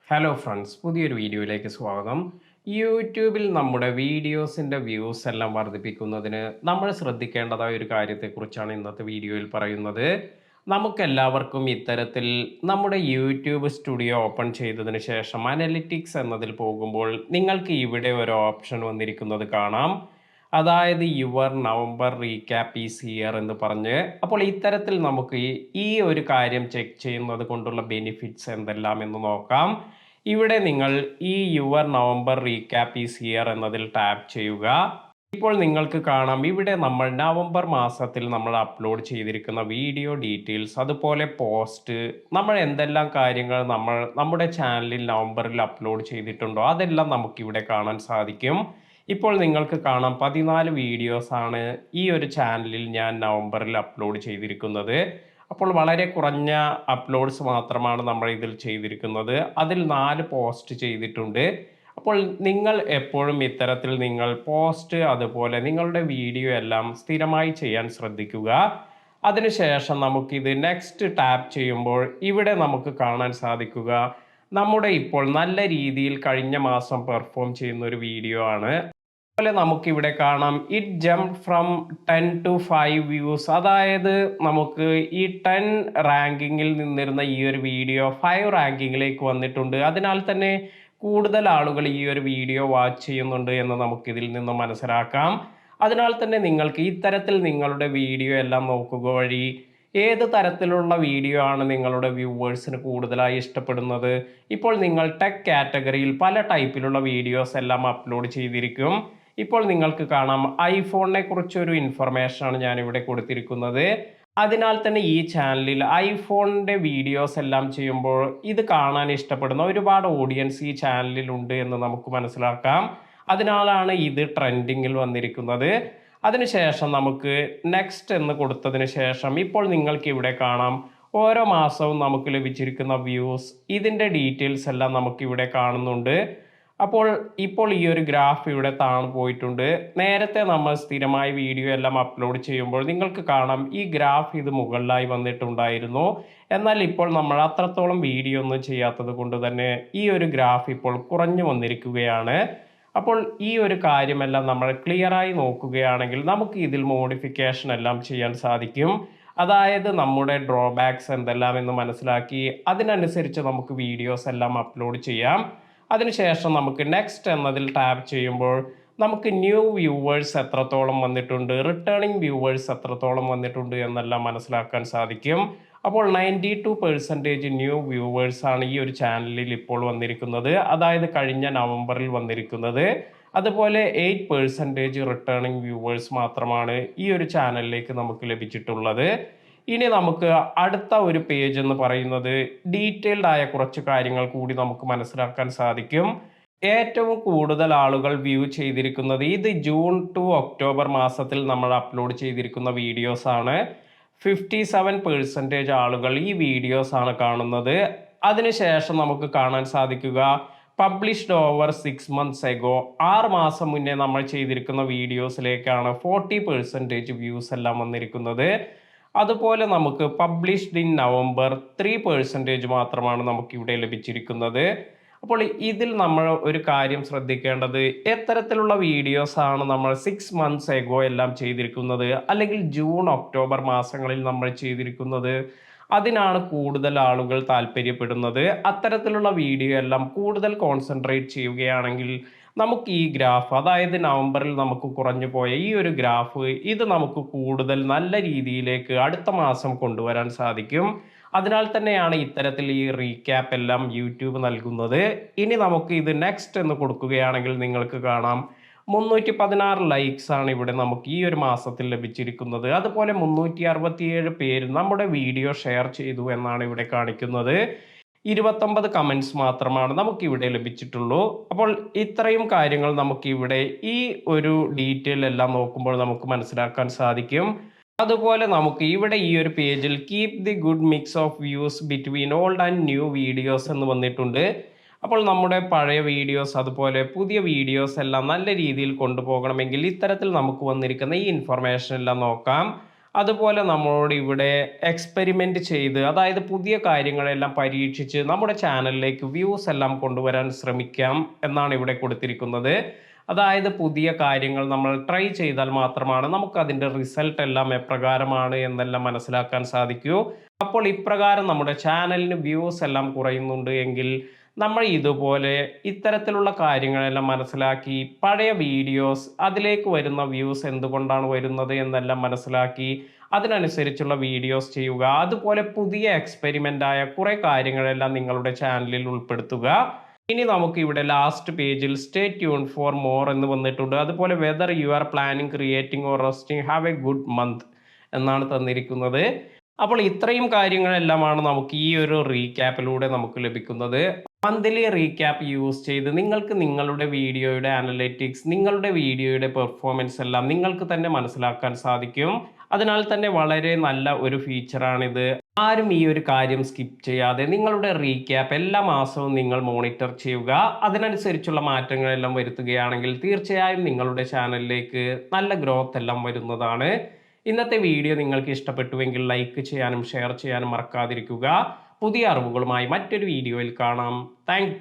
Hello friends, പുതിയൊരു വീഡിയോയിലേക്ക് സ്വാഗതം. യൂട്യൂബിൽ നമ്മുടെ വീഡിയോസിൻ്റെ വ്യൂസ് എല്ലാം വർദ്ധിപ്പിക്കുന്നതിന് നമ്മൾ ശ്രദ്ധിക്കേണ്ടതായ ഒരു കാര്യത്തെക്കുറിച്ചാണ് ഇന്നത്തെ വീഡിയോയിൽ പറയുന്നത്. നമുക്കെല്ലാവർക്കും ഇത്തരത്തിൽ നമ്മുടെ യൂട്യൂബ് സ്റ്റുഡിയോ ഓപ്പൺ ചെയ്തതിന് ശേഷം അനലിറ്റിക്സ് എന്നതിൽ പോകുമ്പോൾ നിങ്ങൾക്ക് ഇവിടെ ഒരു ഓപ്ഷൻ വന്നിരിക്കുന്നത് കാണാം. അതായത് your November recap is here എന്ന് പറഞ്ഞ്. അപ്പോൾ ഇത്തരത്തിൽ നമുക്ക് ഈ ഒരു കാര്യം ചെക്ക് ചെയ്യുന്നത് കൊണ്ടുള്ള ബെനിഫിറ്റ്സ് എന്തെല്ലാം എന്ന് നോക്കാം. ഇവിടെ നിങ്ങൾ ഈ your November recap is here എന്നതിൽ ടാപ്പ് ചെയ്യുക. ഇപ്പോൾ നിങ്ങൾക്ക് കാണാം ഇവിടെ നമ്മൾ നവംബർ മാസത്തിൽ നമ്മൾ അപ്ലോഡ് ചെയ്തിരിക്കുന്ന വീഡിയോ ഡീറ്റെയിൽസ്, അതുപോലെ പോസ്റ്റ്, നമ്മൾ എന്തെല്ലാം കാര്യങ്ങൾ നമ്മൾ നമ്മുടെ ചാനലിൽ നവംബറിൽ അപ്ലോഡ് ചെയ്തിട്ടുണ്ടോ അതെല്ലാം നമുക്കിവിടെ കാണാൻ സാധിക്കും. ഇപ്പോൾ നിങ്ങൾക്ക് കാണാം 14 വീഡിയോസാണ് ഈ ഒരു ചാനലിൽ ഞാൻ നവംബറിൽ അപ്ലോഡ് ചെയ്തിരിക്കുന്നത്. അപ്പോൾ വളരെ കുറഞ്ഞ അപ്ലോഡ്സ് മാത്രമാണ് നമ്മൾ ഇതിൽ ചെയ്തിരിക്കുന്നത്. അതിൽ 4 പോസ്റ്റ് ചെയ്തിട്ടുണ്ട്. അപ്പോൾ നിങ്ങൾ എപ്പോഴും ഇത്തരത്തിൽ നിങ്ങൾ പോസ്റ്റ് അതുപോലെ നിങ്ങളുടെ വീഡിയോ എല്ലാം സ്ഥിരമായി ചെയ്യാൻ ശ്രദ്ധിക്കുക. അതിനുശേഷം നമുക്കിത് നെക്സ്റ്റ് ടാപ്പ് ചെയ്യുമ്പോൾ ഇവിടെ നമുക്ക് കാണാൻ സാധിക്കുക നമ്മുടെ ഇപ്പോൾ നല്ല രീതിയിൽ കഴിഞ്ഞ മാസം പെർഫോം ചെയ്യുന്ന ഒരു വീഡിയോ ആണ്. അതുപോലെ നമുക്കിവിടെ കാണാം it jump from 10 to 5 views. അതായത് നമുക്ക് ഈ 10 റാങ്കിങ്ങിൽ നിന്നിരുന്ന ഈ ഒരു വീഡിയോ 5 റാങ്കിങ്ങിലേക്ക് വന്നിട്ടുണ്ട്. അതിനാൽ തന്നെ കൂടുതൽ ആളുകൾ ഈ ഒരു വീഡിയോ വാച്ച് ചെയ്യുന്നുണ്ട് എന്ന് നമുക്കിതിൽ നിന്ന് മനസ്സിലാക്കാം. അതിനാൽ തന്നെ നിങ്ങൾക്ക് ഇത്തരത്തിൽ നിങ്ങളുടെ വീഡിയോ എല്ലാം നോക്കുക വഴി ഏത് തരത്തിലുള്ള വീഡിയോ ആണ് നിങ്ങളുടെ വ്യൂവേഴ്സിന് കൂടുതലായി ഇഷ്ടപ്പെടുന്നത്. ഇപ്പോൾ നിങ്ങൾ ടെക് കാറ്റഗറിയിൽ പല ടൈപ്പിലുള്ള വീഡിയോസ് എല്ലാം അപ്ലോഡ് ചെയ്തിരിക്കും. ഇപ്പോൾ നിങ്ങൾക്ക് കാണാം ഐഫോണിനെ കുറിച്ചൊരു ഇൻഫർമേഷനാണ് ഞാനിവിടെ കൊടുത്തിരിക്കുന്നത്. അതിനാൽ തന്നെ ഈ ചാനലിൽ ഐഫോണിൻ്റെ വീഡിയോസ് എല്ലാം ചെയ്യുമ്പോൾ ഇത് കാണാൻ ഇഷ്ടപ്പെടുന്ന ഒരുപാട് ഓഡിയൻസ് ഈ ചാനലിൽ ഉണ്ട് എന്ന് നമുക്ക് മനസ്സിലാക്കാം. അതിനാലാണ് ഇത് ട്രെൻഡിങ്ങിൽ വന്നിരിക്കുന്നത്. അതിനുശേഷം നമുക്ക് നെക്സ്റ്റ് എന്ന് കൊടുത്തതിന് ശേഷം ഇപ്പോൾ നിങ്ങൾക്ക് ഇവിടെ കാണാം ഓരോ മാസവും നമുക്ക് ലഭിച്ചിരിക്കുന്ന വ്യൂസ്, ഇതിൻ്റെ ഡീറ്റെയിൽസ് എല്ലാം നമുക്കിവിടെ കാണുന്നുണ്ട്. അപ്പോൾ ഇപ്പോൾ ഈ ഒരു ഗ്രാഫ് ഇവിടെ താഴ്ന്നു പോയിട്ടുണ്ട്. നേരത്തെ നമ്മൾ സ്ഥിരമായി വീഡിയോ എല്ലാം അപ്ലോഡ് ചെയ്യുമ്പോൾ നിങ്ങൾക്ക് കാണാം ഈ ഗ്രാഫ് ഇത് മുകളിലായി വന്നിട്ടുണ്ടായിരുന്നു. എന്നാൽ ഇപ്പോൾ നമ്മൾ അത്രത്തോളം വീഡിയോ ഒന്നും ചെയ്യാത്തത് കൊണ്ട് തന്നെ ഈ ഒരു ഗ്രാഫ് ഇപ്പോൾ കുറഞ്ഞു വന്നിരിക്കുകയാണ്. അപ്പോൾ ഈ ഒരു കാര്യമെല്ലാം നമ്മൾ ക്ലിയറായി നോക്കുകയാണെങ്കിൽ നമുക്ക് ഇതിൽ മോഡിഫിക്കേഷൻ എല്ലാം ചെയ്യാൻ സാധിക്കും. അതായത് നമ്മുടെ ഡ്രോബാക്സ് എന്തെല്ലാം എന്ന് മനസ്സിലാക്കി അതിനനുസരിച്ച് നമുക്ക് വീഡിയോസ് എല്ലാം അപ്ലോഡ് ചെയ്യാം. അതിനുശേഷം നമുക്ക് നെക്സ്റ്റ് എന്നതിൽ ടാപ്പ് ചെയ്യുമ്പോൾ നമുക്ക് ന്യൂ വ്യൂവേഴ്സ് എത്രത്തോളം വന്നിട്ടുണ്ട്, റിട്ടേണിംഗ് വ്യൂവേഴ്സ് എത്രത്തോളം വന്നിട്ടുണ്ട് എന്നെല്ലാം മനസ്സിലാക്കാൻ സാധിക്കും. അപ്പോൾ 92% ന്യൂ വ്യൂവേഴ്സാണ് ഈ ഒരു ചാനലിൽ ഇപ്പോൾ വന്നിരിക്കുന്നത്. അതായത് കഴിഞ്ഞ നവംബറിൽ വന്നിരിക്കുന്നത്. അതുപോലെ 8% റിട്ടേണിംഗ് വ്യൂവേഴ്സ് മാത്രമാണ് ഈ ഒരു ചാനലിലേക്ക് നമുക്ക് ലഭിച്ചിട്ടുള്ളത്. ഇനി നമുക്ക് അടുത്ത ഒരു പേജ് എന്ന് പറയുന്നത് ഡീറ്റെയിൽഡ് ആയ കുറച്ച് കാര്യങ്ങൾ കൂടി നമുക്ക് മനസ്സിലാക്കാൻ സാധിക്കും. ഏറ്റവും കൂടുതൽ ആളുകൾ വ്യൂ ചെയ്തിരിക്കുന്നത് ഇത് ജൂൺ ടു ഒക്ടോബർ മാസത്തിൽ നമ്മൾ അപ്ലോഡ് ചെയ്തിരിക്കുന്ന വീഡിയോസ് ആണ്. 57% ആളുകൾ ഈ വീഡിയോസ് ആണ് കാണുന്നത്. അതിനുശേഷം നമുക്ക് കാണാൻ സാധിക്കുക പബ്ലിഷ്ഡ് ഓവർ 6 months എഗോ, 6 മാസം മുന്നേ നമ്മൾ ചെയ്തിരിക്കുന്ന വീഡിയോസിലേക്കാണ് 40% വ്യൂസ് എല്ലാം വന്നിരിക്കുന്നത്. അതുപോലെ നമുക്ക് പബ്ലിഷ്ഡ് ഇൻ നവംബർ 3% മാത്രമാണ് നമുക്കിവിടെ ലഭിച്ചിരിക്കുന്നത്. അപ്പോൾ ഇതിൽ നമ്മൾ ഒരു കാര്യം ശ്രദ്ധിക്കേണ്ടത് എത്തരത്തിലുള്ള വീഡിയോസ് ആണ് നമ്മൾ 6 months എഗോ എല്ലാം ചെയ്തിരിക്കുന്നത് അല്ലെങ്കിൽ ജൂൺ ഒക്ടോബർ മാസങ്ങളിൽ നമ്മൾ ചെയ്തിരിക്കുന്നത്, അതിനാണ് കൂടുതൽ ആളുകൾ താല്പര്യപ്പെടുന്നത്. അത്തരത്തിലുള്ള വീഡിയോ എല്ലാം കൂടുതൽ കോൺസെൻട്രേറ്റ് ചെയ്യുകയാണെങ്കിൽ നമുക്ക് ഈ ഗ്രാഫ്, അതായത് നവംബറിൽ നമുക്ക് കുറഞ്ഞു പോയ ഈ ഒരു ഗ്രാഫ്, ഇത് നമുക്ക് കൂടുതൽ നല്ല രീതിയിലേക്ക് അടുത്ത മാസം കൊണ്ടുവരാൻ സാധിക്കും. അതിനാൽ തന്നെയാണ് ഇത്തരത്തിൽ ഈ റീക്യാപ്പ് എല്ലാം യൂട്യൂബ് നൽകുന്നത്. ഇനി നമുക്ക് ഇത് നെക്സ്റ്റ് എന്ന് കൊടുക്കുകയാണെങ്കിൽ നിങ്ങൾക്ക് കാണാം 316 ലൈക്സ് ആണ് ഇവിടെ നമുക്ക് ഈ ഒരു മാസത്തിൽ ലഭിച്ചിരിക്കുന്നത്. അതുപോലെ 367 പേര് നമ്മുടെ വീഡിയോ ഷെയർ ചെയ്തു എന്നാണ് ഇവിടെ കാണിക്കുന്നത്. 29 കമൻറ്റ്സ് മാത്രമാണ് നമുക്കിവിടെ ലഭിച്ചിട്ടുള്ളൂ. അപ്പോൾ ഇത്രയും കാര്യങ്ങൾ നമുക്കിവിടെ ഈ ഒരു ഡീറ്റെയിൽ എല്ലാം നോക്കുമ്പോൾ നമുക്ക് മനസ്സിലാക്കാൻ സാധിക്കും. അതുപോലെ നമുക്ക് ഇവിടെ ഈ ഒരു പേജിൽ keep the good mix of views between old and new videos എന്ന് വന്നിട്ടുണ്ട്. അപ്പോൾ നമ്മുടെ പഴയ വീഡിയോസ് അതുപോലെ പുതിയ വീഡിയോസ് എല്ലാം നല്ല രീതിയിൽ കൊണ്ടുപോകണമെങ്കിൽ ഇത്തരത്തിൽ നമുക്ക് വന്നിരിക്കുന്ന ഈ ഇൻഫർമേഷൻ എല്ലാം നോക്കാം. അതുപോലെ നമ്മളോട് ഇവിടെ എക്സ്പെരിമെന്റ് ചെയ്ത് അതായത് പുതിയ കാര്യങ്ങളെല്ലാം പരീക്ഷിച്ച് നമ്മുടെ ചാനലിലേക്ക് വ്യൂസ് എല്ലാം കൊണ്ടുവരാൻ ശ്രമിക്കാം എന്നാണ് ഇവിടെ കൊടുത്തിരിക്കുന്നത്. അതായത് പുതിയ കാര്യങ്ങൾ നമ്മൾ ട്രൈ ചെയ്താൽ മാത്രമാണ് നമുക്ക് അതിൻ്റെ റിസൾട്ട് എല്ലാം എപ്രകാരമാണ് എന്നെല്ലാം മനസ്സിലാക്കാൻ സാധിക്കൂ. അപ്പോൾ ഇപ്രകാരം നമ്മുടെ ചാനലിന് വ്യൂസ് എല്ലാം കുറയുന്നുണ്ട് എങ്കിൽ നമ്മൾ ഇതുപോലെ ഇത്തരത്തിലുള്ള കാര്യങ്ങളെല്ലാം മനസ്സിലാക്കി പഴയ വീഡിയോസ് അതിലേക്ക് വരുന്ന വ്യൂസ് എന്തുകൊണ്ടാണ് വരുന്നത് എന്നെല്ലാം മനസ്സിലാക്കി അതിനനുസരിച്ചുള്ള വീഡിയോസ് ചെയ്യുക. അതുപോലെ പുതിയ എക്സ്പെരിമെൻ്റ് ആയ കുറേ കാര്യങ്ങളെല്ലാം നിങ്ങളുടെ ചാനലിൽ ഉൾപ്പെടുത്തുക. ഇനി നമുക്ക് ഇവിടെ ലാസ്റ്റ് പേജിൽ സ്റ്റേ ട്യൂൺ ഫോർ മോർ എന്ന് വന്നിട്ടുണ്ട്. അതുപോലെ whether you are planning creating or resting have A good month എന്നാണ് തന്നിരിക്കുന്നത്. അപ്പോൾ ഇത്രയും കാര്യങ്ങളെല്ലാമാണ് നമുക്ക് ഈ ഒരു റീക്യാപ്പിലൂടെ നമുക്ക് ലഭിക്കുന്നത്. മന്ത്ലി റീക്യാപ്പ് യൂസ് ചെയ്ത് നിങ്ങൾക്ക് നിങ്ങളുടെ വീഡിയോയുടെ അനലിറ്റിക്സ്, നിങ്ങളുടെ വീഡിയോയുടെ പെർഫോമൻസ് എല്ലാം നിങ്ങൾക്ക് തന്നെ മനസ്സിലാക്കാൻ സാധിക്കും. അതിനാൽ തന്നെ വളരെ നല്ല ഒരു ഫീച്ചറാണിത്. ആരും ഈ ഒരു കാര്യം സ്കിപ്പ് ചെയ്യാതെ നിങ്ങളുടെ റീക്യാപ്പ് എല്ലാ മാസവും നിങ്ങൾ മോണിറ്റർ ചെയ്യുക. അതിനനുസരിച്ചുള്ള മാറ്റങ്ങളെല്ലാം വരുത്തുകയാണെങ്കിൽ തീർച്ചയായും നിങ്ങളുടെ ചാനലിലേക്ക് നല്ല ഗ്രോത്ത് എല്ലാം വരുന്നതാണ്. ഇന്നത്തെ വീഡിയോ നിങ്ങൾക്ക് ഇഷ്ടപ്പെട്ടുവെങ്കിൽ ലൈക്ക് ചെയ്യാനും ഷെയർ ചെയ്യാനും മറക്കാതിരിക്കുക. പുതിയ അറിവുകളുമായി മറ്റൊരു വീഡിയോയിൽ കാണാം. താങ്ക്